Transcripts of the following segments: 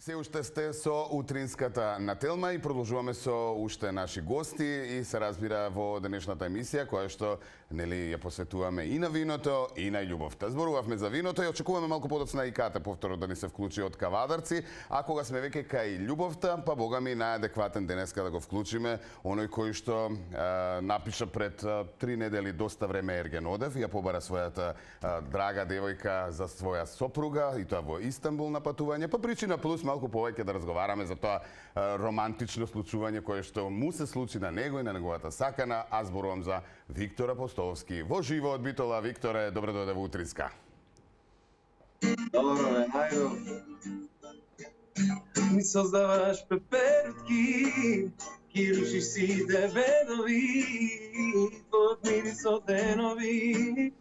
Се уште сте со утринската на Телма и продолжуваме со уште наши гости и се разбира во денешната емисија која што нели ја посветуваме и на виното и на љубовта. Зборувавме за виното и очекуваме малку подоцна и Кате повторно да ни се вклучи од Кавадарци, а кога сме веќе кај љубовта, па бога ми најадекватен денеска да го вклучиме оној кој што напиша пред 3 недели доста време Ерген Одев и ја побара својата драга девојка за своја сопруга и тоа во Истанбул на патување, па причина плюс малку повеќе да разговараме за тоа романтично случување кое што му се случи на него и на неговата сакана, а зборувам за Виктор Апостоловски. Во живо од Битола, Викторе, добро дојде во Утринска. Добро е, најдо. Ми создаваш пеперутки, ки рушиш сите бедови, твојот мирис од денови,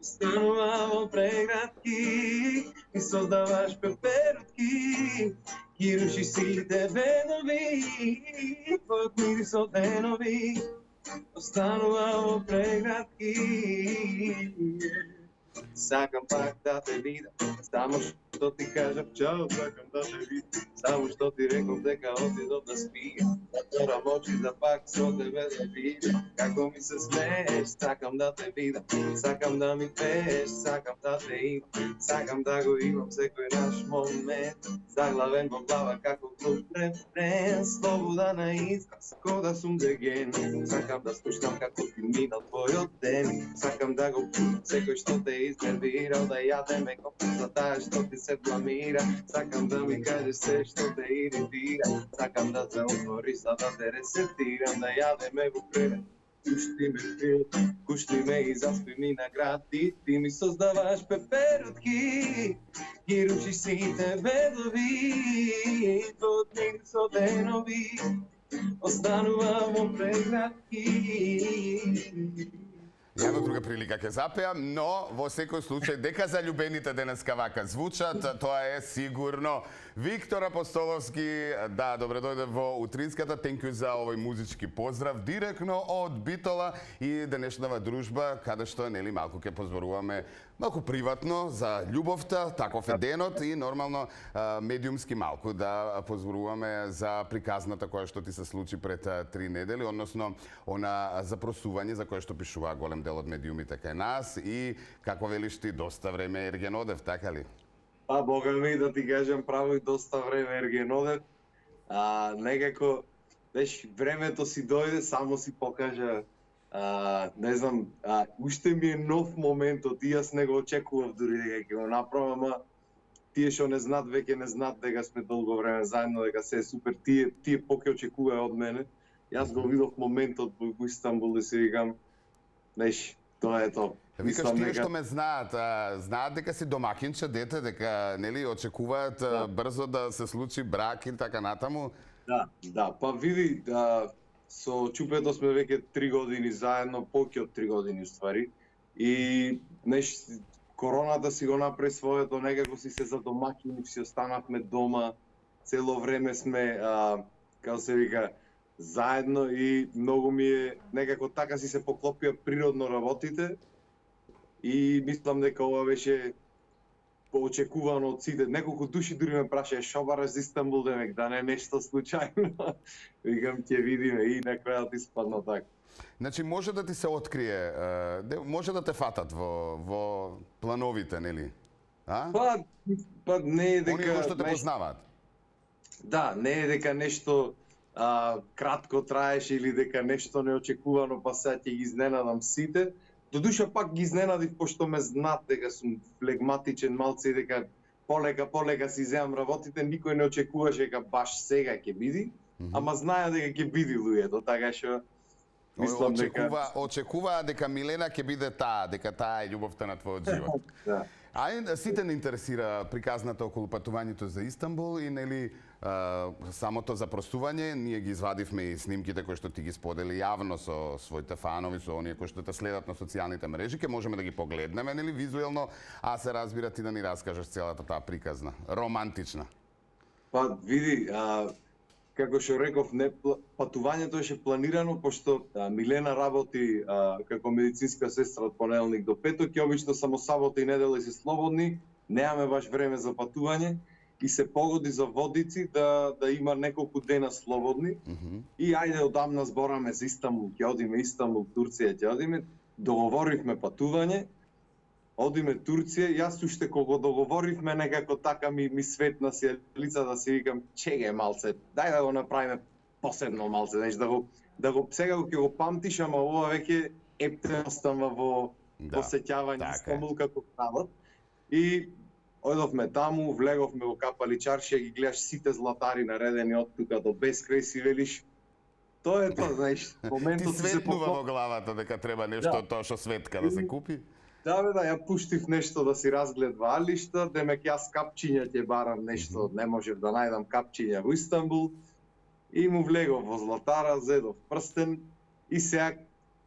останува во преградки. Ми создаваш пеперутки, ки рушиш сите бедови, твојот мирис од денови, останува во преградки. Сакам пак да те видам, само што ти кажав чао, сакам да те видам, само што ти реков дека отидов да спијам, затворам очи да пак со тебе да видам, како ми се смееш, сакам да те видам, сакам да ми пееш, сакам да те имам, сакам да го имам секој наш момент, заглавен во глава како клуб рефрен, слобода на израз, кода сум деген, сакам да слушам како ти минал твојот ден, сакам да го путам секој што те изнервирал, да јадеме кофе за таа што ти се бламира, сакам да ми кажеш се што те иритира, сакам да се отвори за да те ресетирам, да јадеме во кревет. Кушти ме и заспи ми на град, ти ми создаваш пеперутки, ги рушиш сите бедови, твојот мирис од денови, останува во преградки. Ја во друга прилика ќе запеам, но во секој случај дека заљубените денеска вака звучат, тоа е сигурно. Виктор Апостоловски, да, добре дојде во Утринската. Thank you за овој музички поздрав директно од Битола и денешнава дружба, каде што нели малку ќе позборуваме малку приватно за љубовта, таков е денот и нормално медиумски малку да позборуваме за приказната која што ти се случи пред 3 недели, односно она запросување за кое што пишува голем дел од медиумите кај нас и како велиш ти доста време Ерген Одев, така ли? Па бога ми да ти кажам право и доста време Ерген Одев. Некако времето си дојде, само си покажа не знам, уште ми е нов моментот и јас не го очекував дури дека ќе го направам, ама тие што не знаат веќе не знаат дека сме долго време заедно, дека се е супер, тие поќе очекуваа од мене. Јас го видов моментот во Истанбул и си викам, тоа е тоа. Викаш тие што ме знаат, знаат дека си домакинче дете, дека нели очекуваат брзо да се случи брак и така натаму? Да, па види, со Чупето сме веќе 3 години заедно, повеќе од 3 години уствари. И короната си го направи своето, некако си се задомакини, си останавме дома, цело време сме, како се вика, заедно и многу ми е, некако така си се поклопија природно работите и мислам дека ова беше поочекувано од сите. Неколку души дури ме прашаа шо бараш за Истанбул, демек да не е нешто случајно. Викам ќе видиме и на крајот испадна така. Значи може да ти се открие, може да те фатат во плановите, нели? Па не е дека оние кои што те познаваат. Да, не е дека нешто кратко траеше или дека нешто неочекувано, па сега ќе ги изненадам сите. Додуша пак ги изненадив, пошто ме знаат дека сум флегматичен малце и дека полека си земам работите, никој не очекуваше дека баш сега ќе биде, ама знаја дека ќе биде луѓето, така што мислам дека очекуваа дека Милена ќе биде таа, дека таа е љубовта на твојот живот. Да. Сите не интересира приказната околу патувањето за Истанбул и нели самото запросување, ние ги извадивме и снимките кои што ти ги сподели јавно со своите фанови, со оние кои што те следат на социјалните мрежи, ке можеме да ги погледнеме, нели, визуелно, а се разбира ти да ни раскажеш целата таа приказна, романтична. Па види, како што реков, патувањето беше планирано, пошто Милена работи како медицинска сестра од понеделник до петок и обично само сабота и недела се слободни, немаме баш време за патување и се погоди за водици да има неколку дена слободни. И ајде одамна збораме за Истанбул, ќе одиме Истанбул, Турција, ќе одиме. Договоривме патување, одиме Турција, јас уште кога договоривме некако така ми светна си лица да си викам чеге малце, дај да го направиме посебно малце, знаеш, да го сега ќе го памтиш, ама ова веќе ептен остава во посеќавање Истанбул како градот. И одовме таму, влеговме во капаличаршија, ги гледаш сите златари наредени од тука до безкрај, си велиш тоа е тоа, знаеш, моментот ти светнува во главата дека треба нешто тоа што светка да се купи. Да, ја пуштив нешто да си разгледва алишта, демек јас капчиња ќе барам нешто, не можев да најдам капчиња во Истанбул. И му влегов во златара, зедов прстен и сега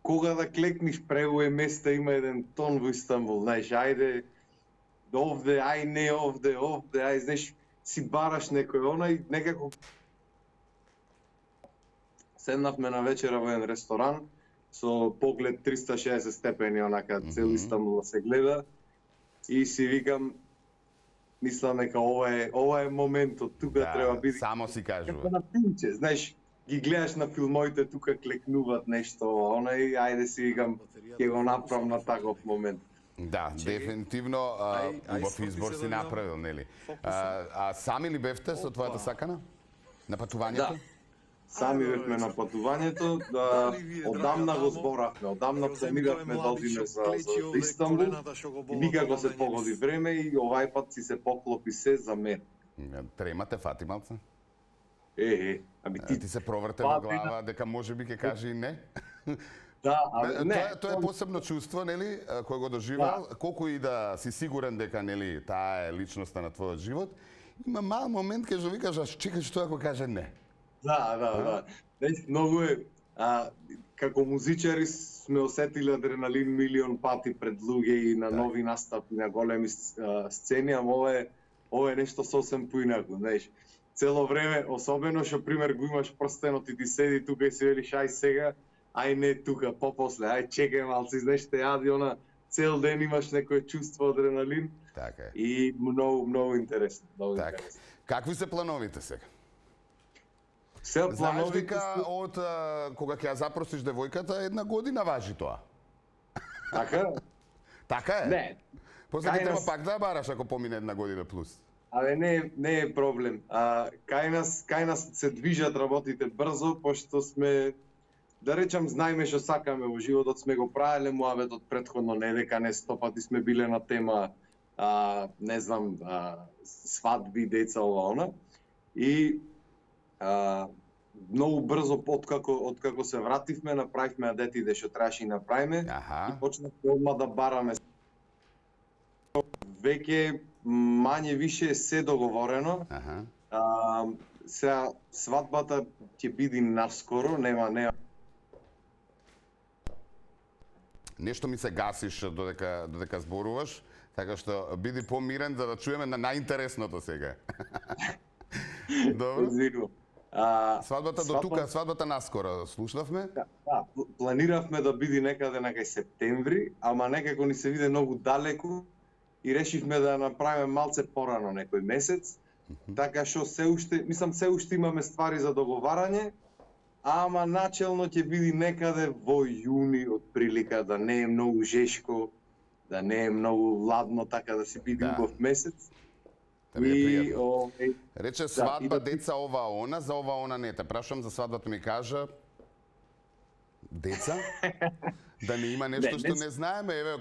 кога да клекниш преуе места има еден тон во Истанбул, знаеш, ајде овде, ај не овде, ај знаеш, си бараш некој онај, некако седнавме на вечера во еден ресторан со поглед 360 степени, онака цел Истанбул се гледа и си викам, мислам дека ова е моментот, тука треба биде. Само си кажува. Како на филмче, знаеш, ги гледаш на филмоите, тука клекнуваат нешто, онај, ајде си викам, ќе го направам на таков момент. Да, дефинитивно убав избор си направил, нели? А сами ли бевте со твојата сакана? На патувањето? Да. Сами бевме на патувањето, одамна го зборавме, одамна планиравме да одиме за Истанбул и никако се погоди време и овај пат си се поклопи се за мен. Тремате фати малце? Ами ти се проврте во глава дека можеби ќе каже и не? Да, не. Тоа е посебно чувство, нели, кој го доживал, колку и да си сигурен дека нели таа е личноста на твојот живот, има мал момент кај што викаш, аж чекаш што ако каже не. Да. Многу е, како музичари сме осетили адреналин милион пати пред луѓе и на нови настапи, на големи сцени, ама ова е нешто сосем поинаку, знаеш. Цело време, особено што пример го имаш прстенот и ти седи тука и си велиш ај сега, ај не тука, попосле, ај чекај малци, знаеш, те јади она, цел ден имаш некој чувство адреналин. Така е. И многу интересно, интересно. Какви се плановите сега? Знаеш дека од кога ќе ја запросиш девојката, 1 година важи тоа. Така? Така е? Не. После ќе треба пак да ја бараш ако помине 1 година плюс. Але не е проблем. Кај нас се движат работите брзо, пошто сме, да речам, знаеме што сакаме во животот, сме го правеле муабетот претходно, не дека не 100 пати сме биле на тема, не знам, свадби, деца, ова, она. И многу брзо откако се вративме, направивме детите што требаше и направиме и почнавме одма да бараме. Веќе мање више се договорено. Сега свадбата ќе биде наскоро, нема. Нешто ми се гасиш додека зборуваш, така што биди помирен за да чуеме на најинтересното сега. Добро. Свадбата до тука, свадбата наскоро, слушнавме? Да, планиравме да биде некаде на кај септември, ама некако ни се виде многу далеку и решивме да направиме малце порано некој месец, така што се уште имаме ствари за договарање, ама начелно ќе биде некаде во јуни отприлика, да не е многу жешко, да не е многу ладно, така да се биде убав месец. Рече свадба, деца, ова, она, за ова, она не. Те прашам за свадбата ми кажа деца? Да не има нешто што не знаеме. Еве,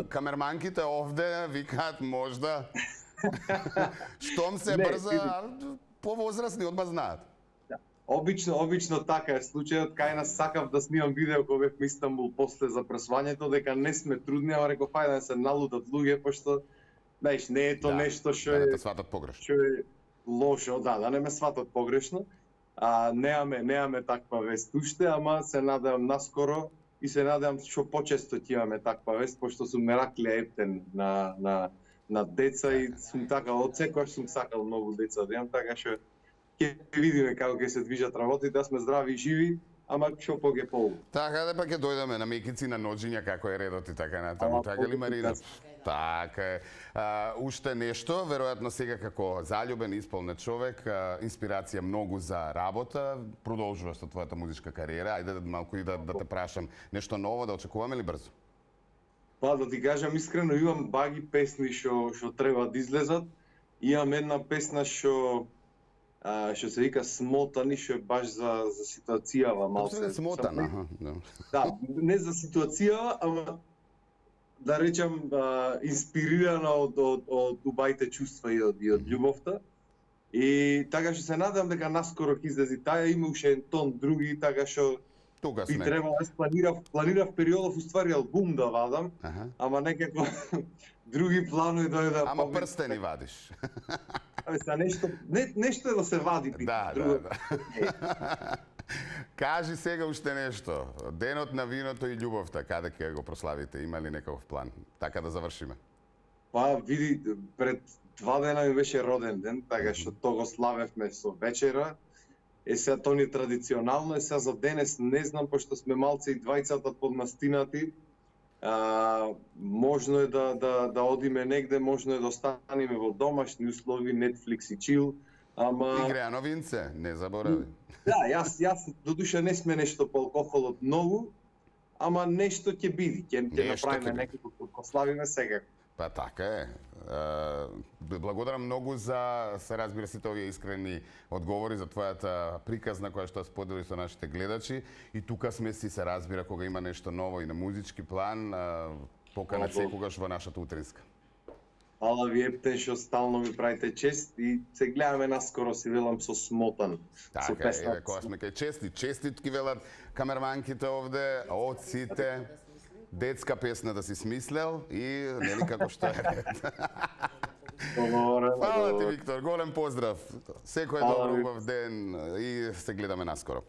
камерманките овде викаат можда. Штом се брза, повозрастни одма знаат. Обично така е случајот. Кај нас сакав да снимам видео кога бев во Истанбул после запресувањето, дека не сме трудни, ама реков ајде да се налудат луѓе, пошто знаеш, не е тоа нешто што е лошо, да не ме сватат погрешно. Немаме таква вест уште, ама се надевам наскоро и се надевам што почесто ќе имаме таква вест, пошто сум мераклија ептен на деца и сум така од секогаш сум сакал многу деца да имам, така што ќе видиме како ќе се движат работите, да сме здрави и живи ама што поге полу. Така да па ќе дојдеме на мекици, на ноџиња, како е редот и така натаму. Ама, Така ли, Марина? покажи. Така е. Уште нешто, веројатно сега како заљубен, исполнет човек, инспирација многу за работа, продолжуваш со твојата музичка кариера. Ајде малку и да те прашам нешто ново, да очекуваме ли брзо? Па да ти кажам искрено, имам баги песни што треба да излезат. Имам една песна што се вика Смотани, што е баш за ситуацијава малце. Смотан, аха. Да, не за ситуацијава, ама да речам инспирирана од убавите чувства и од љубовта. И така што се надам дека наскоро ќе излези таа, има уште еден тон други, така што Тука би сме. требало, јас планирав периодов уствари албум да вадам, Аха. ама некако други планови дојде. Ама прстени вадиш. Абе, са нешто е да се вади бит. Да, друго. да. Кажи сега уште нешто. Денот на виното и љубовта, каде ќе го прославите? Има ли некаков план? Така да завршиме. Па види, пред 2 дена ми беше роден ден, така што то го славевме со вечера. Сега тоа ни е традиционално, сега за денес не знам, пошто сме малце и двајцата подмастинати. Можно е да одиме негде, можно е да останеме во домашни услови, Netflix и chill, ама... Игреа новинце, не заборави. Да, јас додуша не сме нешто по алкохолот многу, ама нешто ќе биде, ќе Нешто ќе направиме биде. некако, ќе славиме сега. Па така е. Благодарам многу за, се разбира, сите овие искрени одговори за твојата приказна која што сподели со нашите гледачи. И тука сме си, се разбира, кога има нешто ново и на музички план, поканет Добро. секогаш во нашата утринска. Фала ви Ептен што стално ми правите чест и се гледаме наскоро, си велам со Смотан. Со Така е, песната. кога сме кај честит ги велат камерманките овде, од сите. Детска песна да си смислел и нели како што е ред. Договорено, Фала ти, договорено. Виктор, голем поздрав. Секој Фала добро ви. убав ден и се гледаме наскоро.